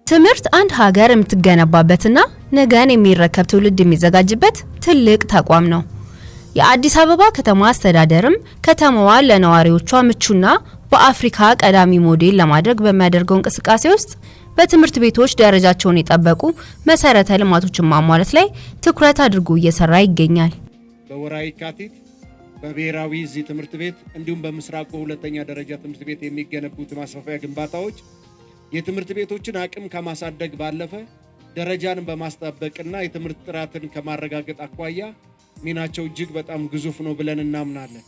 ትምህርት አንድ ሀገር የምትገነባበትና ነገን የሚረከብ ትውልድ የሚዘጋጅበት ትልቅ ተቋም ነው። የአዲስ አበባ ከተማ አስተዳደርም ከተማዋ ለነዋሪዎቿ ምቹና በአፍሪካ ቀዳሚ ሞዴል ለማድረግ በሚያደርገው እንቅስቃሴ ውስጥ በትምህርት ቤቶች ደረጃቸውን የጠበቁ መሰረተ ልማቶችን ማሟላት ላይ ትኩረት አድርጎ እየሰራ ይገኛል። በወራይ ካቲት በብሔራዊ እዚህ ትምህርት ቤት እንዲሁም በምስራቁ ሁለተኛ ደረጃ ትምህርት ቤት የሚገነቡት ማስፋፊያ ግንባታዎች የትምህርት ቤቶችን አቅም ከማሳደግ ባለፈ ደረጃን በማስጠበቅና የትምህርት ጥራትን ከማረጋገጥ አኳያ ሚናቸው እጅግ በጣም ግዙፍ ነው ብለን እናምናለን።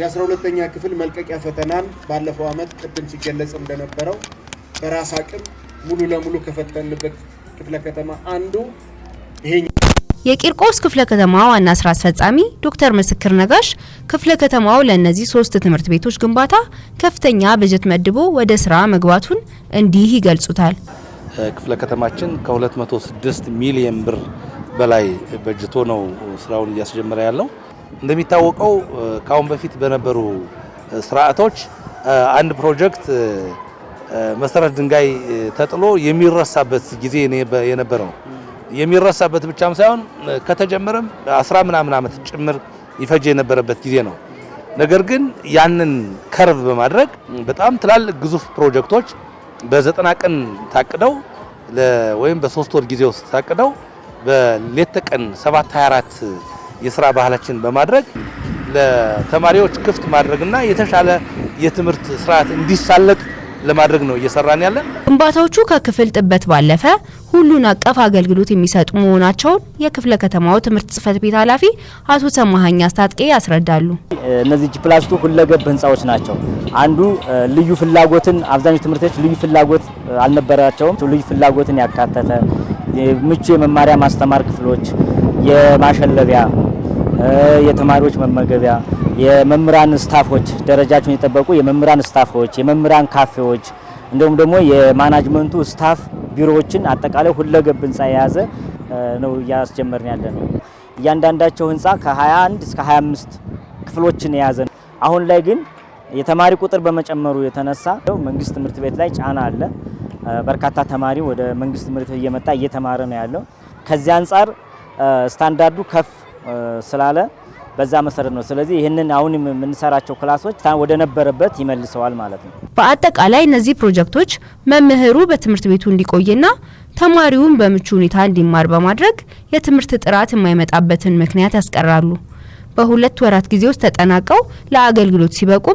የ12ኛ ክፍል መልቀቂያ ፈተናን ባለፈው ዓመት ቅድም ሲገለጽ እንደነበረው በራስ አቅም ሙሉ ለሙሉ ከፈተንበት ክፍለ ከተማ አንዱ ይሄ የቂርቆስ ክፍለ ከተማ ዋና ስራ አስፈጻሚ ዶክተር ምስክር ነጋሽ ክፍለ ከተማው ለነዚህ 3 ትምህርት ቤቶች ግንባታ ከፍተኛ በጀት መድቦ ወደ ስራ መግባቱን እንዲህ ይገልጹታል። ክፍለ ከተማችን ከ206 ሚሊዮን ብር በላይ በጀቶ ነው ስራውን እያስጀመረ ያለው። እንደሚታወቀው ካሁን በፊት በነበሩ ስርዓቶች አንድ ፕሮጀክት መሰረት ድንጋይ ተጥሎ የሚረሳበት ጊዜ የነበረው የሚረሳበት ብቻም ሳይሆን ከተጀመረም 10 ምናምን ዓመት ጭምር ይፈጅ የነበረበት ጊዜ ነው። ነገር ግን ያንን ከርቭ በማድረግ በጣም ትላልቅ ግዙፍ ፕሮጀክቶች በ90 ቀን ታቅደው ወይም በ3 ወር ጊዜ ውስጥ ታቅደው በሌት ተቀን 7/24 የሥራ ባህላችን በማድረግ ለተማሪዎች ክፍት ማድረግና የተሻለ የትምህርት ስርዓት እንዲሳለጥ ለማድረግ ነው እየሰራን ያለን። ግንባታዎቹ ከክፍል ጥበት ባለፈ ሁሉን አቀፍ አገልግሎት የሚሰጡ መሆናቸውን የክፍለ ከተማው ትምህርት ጽሕፈት ቤት ኃላፊ አቶ ሰማሃኛ አስታጥቄ ያስረዳሉ። እነዚህ ጂፕላስቱ ሁለገብ ህንጻዎች ናቸው። አንዱ ልዩ ፍላጎትን አብዛኛው ትምህርት ቤቶች ልዩ ፍላጎት አልነበራቸውም። ልዩ ፍላጎትን ያካተተ ምቹ የመማሪያ ማስተማር ክፍሎች፣ የማሸለቢያ፣ የተማሪዎች መመገቢያ፣ የመምህራን ስታፎች ደረጃቸውን የጠበቁ የመምህራን ስታፎች፣ የመምህራን ካፌዎች እንዲሁም ደግሞ የማናጅመንቱ ስታፍ ቢሮዎችን አጠቃላይ ሁለገብ ህንጻ የያዘ ነው እያስጀመርን ያለ ነው። እያንዳንዳቸው ህንጻ ከ21 እስከ 25 ክፍሎችን የያዘ ነው። አሁን ላይ ግን የተማሪ ቁጥር በመጨመሩ የተነሳ መንግስት ትምህርት ቤት ላይ ጫና አለ። በርካታ ተማሪ ወደ መንግስት ትምህርት ቤት እየመጣ እየተማረ ነው ያለው። ከዚህ አንጻር ስታንዳርዱ ከፍ ስላለ በዛ መሰረት ነው። ስለዚህ ይሄንን አሁን የምንሰራቸው ክላሶች ወደ ነበረበት ይመልሰዋል ማለት ነው። በአጠቃላይ እነዚህ ፕሮጀክቶች መምህሩ በትምህርት ቤቱ እንዲቆይና ተማሪውን በምቹ ሁኔታ እንዲማር በማድረግ የትምህርት ጥራት የማይመጣበትን ምክንያት ያስቀራሉ። በ2 ወራት ጊዜ ውስጥ ተጠናቀው ለአገልግሎት ሲበቁ